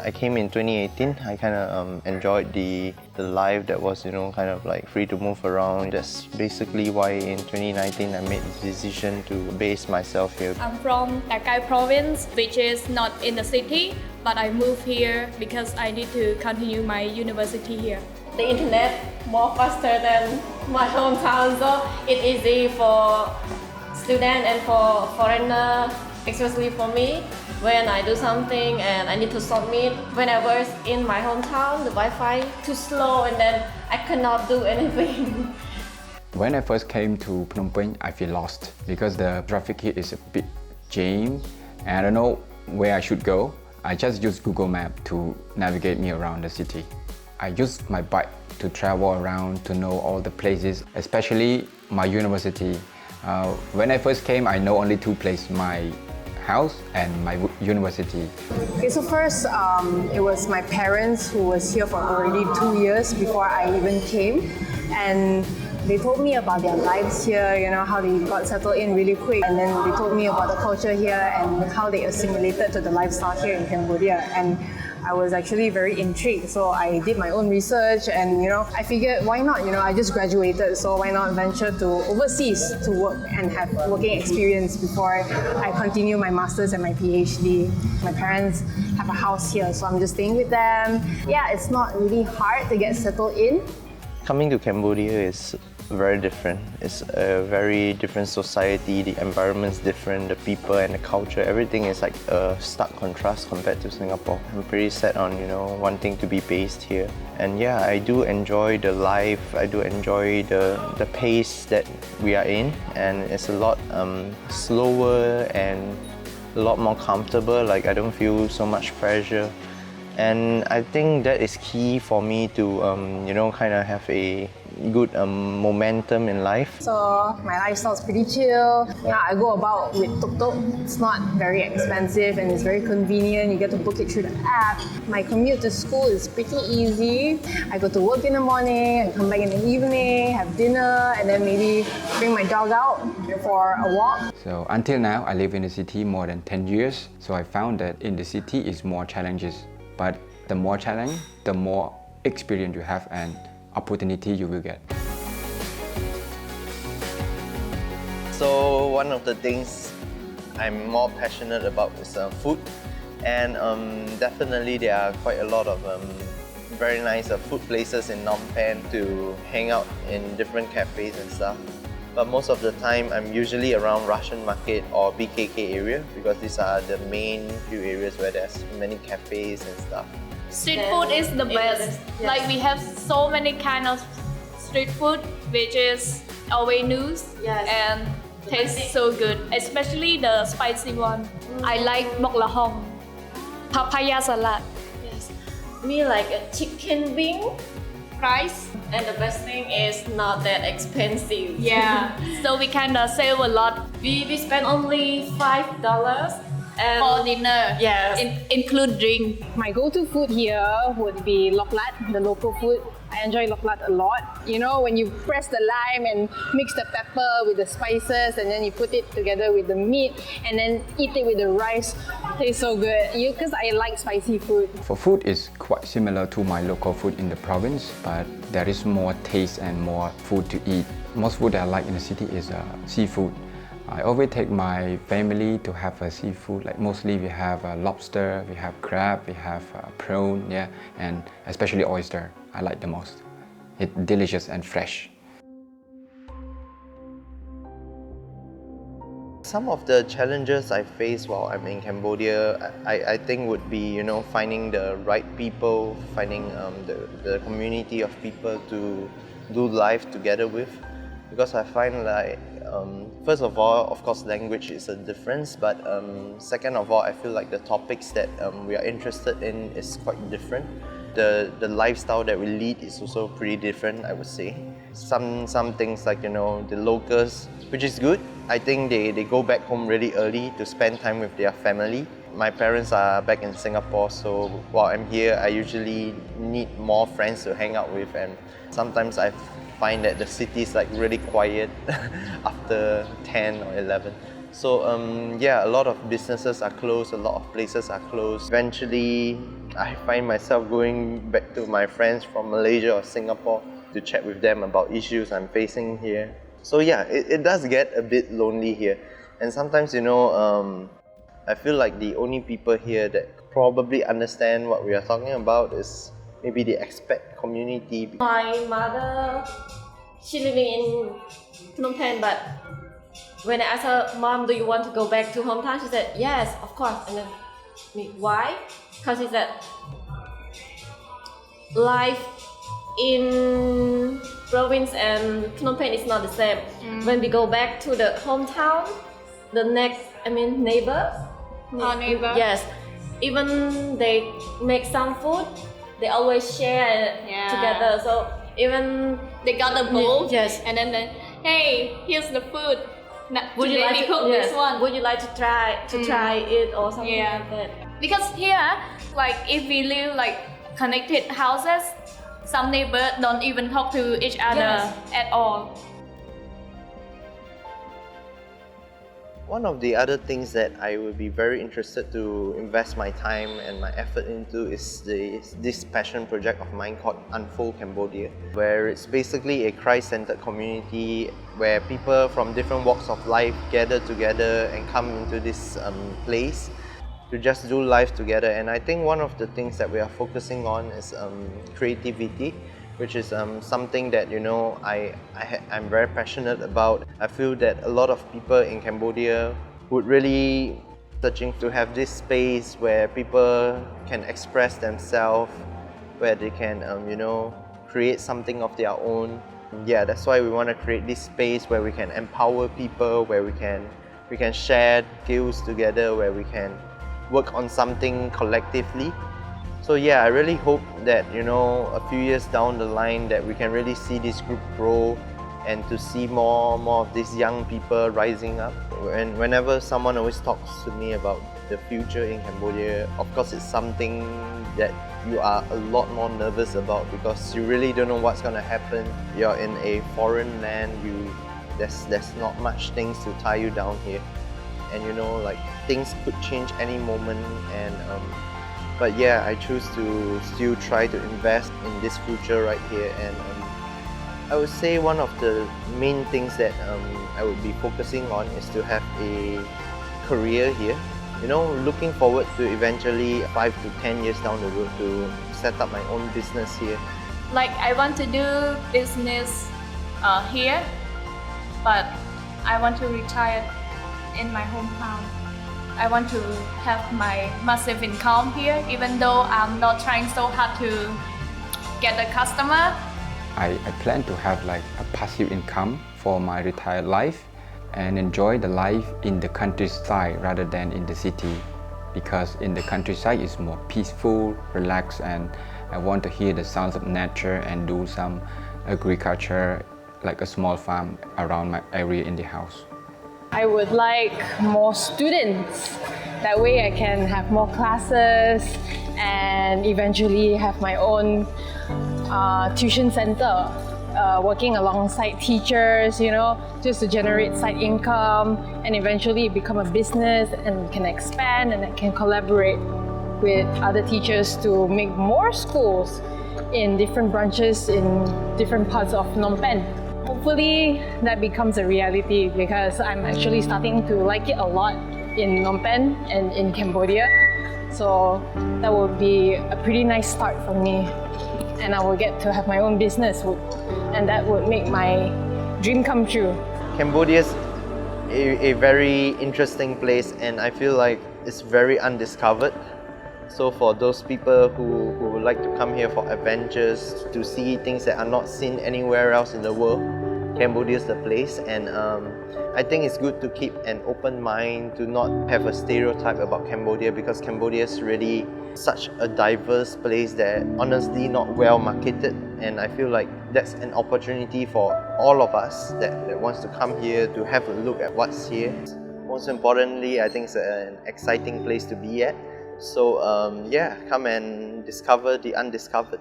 I came in 2018. I kind of enjoyed the life that was, kind of like free to move around. That's basically why in 2019 I made the decision to base myself here. I'm from Takai province, which is not in the city, but I moved here because I need to continue my university here. The internet more faster than my hometown, so it's easy for students and for foreigner, especially for me. When I do something and I need to submit, when I was in my hometown, the Wi-Fi too slow and then I cannot do anything. When I first came to Phnom Penh, I feel lost because the traffic here is a bit jammed and I don't know where I should go. I just use Google Maps to navigate me around the city. I use my bike to travel around to know all the places, especially my university. When I first came, I know only two places, my house and my university. Okay, so first it was my parents who was here for already 2 years before I even came, and they told me about their lives here, how they got settled in really quick, and then they told me about the culture here and how they assimilated to the lifestyle here in Cambodia. And I was actually very intrigued, so I did my own research and I figured why not, I just graduated, so why not venture to overseas to work and have working experience before I continue my master's and my PhD. My parents have a house here, so I'm just staying with them. Yeah, it's not really hard to get settled in. Coming to Cambodia is very different. It's a very different society, the environment's different, the people and the culture, everything is like a stark contrast compared to Singapore. I'm pretty set on, wanting to be based here. And yeah, I do enjoy the life, I do enjoy the pace that we are in, and it's a lot slower and a lot more comfortable, like I don't feel so much pressure. And I think that is key for me to, kind of have a good momentum in life. So my lifestyle is pretty chill. I go about with tuk-tuk. It's not very expensive and it's very convenient. You get to book it through the app. My commute to school is pretty easy. I go to work in the morning, I come back in the evening, have dinner, and then maybe bring my dog out for a walk. So until now, I live in the city more than 10 years. So I found that in the city is more challenges. But the more challenge, the more experience you have and opportunity you will get. So one of the things I'm more passionate about is food, and definitely there are quite a lot of very nice food places in Phnom Penh to hang out in different cafes and stuff. But most of the time I'm usually around Russian Market or BKK area because these are the main few areas where there's many cafes and stuff. Street food is the best. Yes. Like we have so many kind of street food, which is always new and tastes so good. Especially the spicy one. I like bok la hong, papaya salad. Yes. Me like a chicken wing. Price. And the best thing is not that expensive. Yeah. So we kind of save a lot. We spend only $5 and For dinner. Yes. Include drink. My go-to food here would be lok lat, the local food. I enjoy lok lat a lot. When you press the lime and mix the pepper with the spices and then you put it together with the meat and then eat it with the rice. Tastes so good. Because I like spicy food. For food, it's quite similar to my local food in the province, but there is more taste and more food to eat. Most food that I like in the city is seafood. I always take my family to have a seafood, like mostly we have lobster, we have crab, we have prawn, and especially oyster. I like the most. It's delicious and fresh. Some of the challenges I face while I'm in Cambodia, I think would be, finding the right people, finding the community of people to do life together with. Because I find like, first of all, of course, language is a difference, but second of all, I feel like the topics that we are interested in is quite different. The lifestyle that we lead is also pretty different, I would say. Some things like, the locals, which is good. I think they go back home really early to spend time with their family. My parents are back in Singapore, so while I'm here, I usually need more friends to hang out with, and sometimes I find that the city is like really quiet after 10 or 11. So yeah, a lot of businesses are closed, a lot of places are closed. Eventually, I find myself going back to my friends from Malaysia or Singapore to chat with them about issues I'm facing here. So yeah, it does get a bit lonely here. And sometimes, you know, I feel like the only people here that probably understand what we are talking about is maybe the expat community. My mother, she living in Phnom Penh, but when I asked her, Mom, do you want to go back to hometown? She said, yes, of course. And then, me, why? Because she said, life in province and Phnom Penh is not the same. When we go back to the hometown, the next, neighbors. Our neighbor. Yes. Even they make some food, they always share together. So even They got the bowl. Yes. And then hey, here's the food. would you Today like we to cook this one. Would you like to try it or something Yeah. like that? Because here, like if we live like connected houses, some neighbors don't even talk to each other at all. One of the other things that I would be very interested to invest my time and my effort into is this passion project of mine called Unfold Cambodia, where it's basically a Christ-centered community where people from different walks of life gather together and come into this place to just do life together. And I think one of the things that we are focusing on is creativity, which is something that, you know, I'm very passionate about. I feel that a lot of people in Cambodia would really searching to have this space where people can express themselves, where they can, you know, create something of their own. Yeah, that's why we want to create this space where we can empower people, where we can share skills together, where we can work on something collectively. So yeah, I really hope that, you know, a few years down the line that we can really see this group grow and to see more of these young people rising up. And whenever someone always talks to me about the future in Cambodia, of course it's something that you are a lot more nervous about because you really don't know what's going to happen. You're in a foreign land, there's not much things to tie you down here. And you know, like things could change any moment, and but yeah, I choose to still try to invest in this future right here. And I would say one of the main things that I would be focusing on is to have a career here. You know, looking forward to eventually 5 to 10 years down the road to set up my own business here. Like I want to do business here, but I want to retire in my hometown. I want to have my massive income here, even though I'm not trying so hard to get a customer. I plan to have like a passive income for my retired life and enjoy the life in the countryside rather than in the city, because in the countryside it's more peaceful, relaxed, and I want to hear the sounds of nature and do some agriculture, like a small farm around my area in the house. I would like more students. That way I can have more classes and eventually have my own tuition center, working alongside teachers, you know, just to generate side income and eventually become a business and can expand and can collaborate with other teachers to make more schools in different branches in different parts of Phnom Penh. Hopefully that becomes a reality because I'm actually starting to like it a lot in Phnom Penh and in Cambodia. So that will be a pretty nice start for me. And I will get to have my own business, and that would make my dream come true. Cambodia's a very interesting place, and I feel like it's very undiscovered. So for those people who would like to come here for adventures, to see things that are not seen anywhere else in the world, Cambodia is the place. And I think it's good to keep an open mind, to not have a stereotype about Cambodia, because Cambodia is really such a diverse place that honestly not well marketed, and I feel like that's an opportunity for all of us that wants to come here to have a look at what's here. Most importantly, I think it's an exciting place to be at. So yeah, come and discover the undiscovered.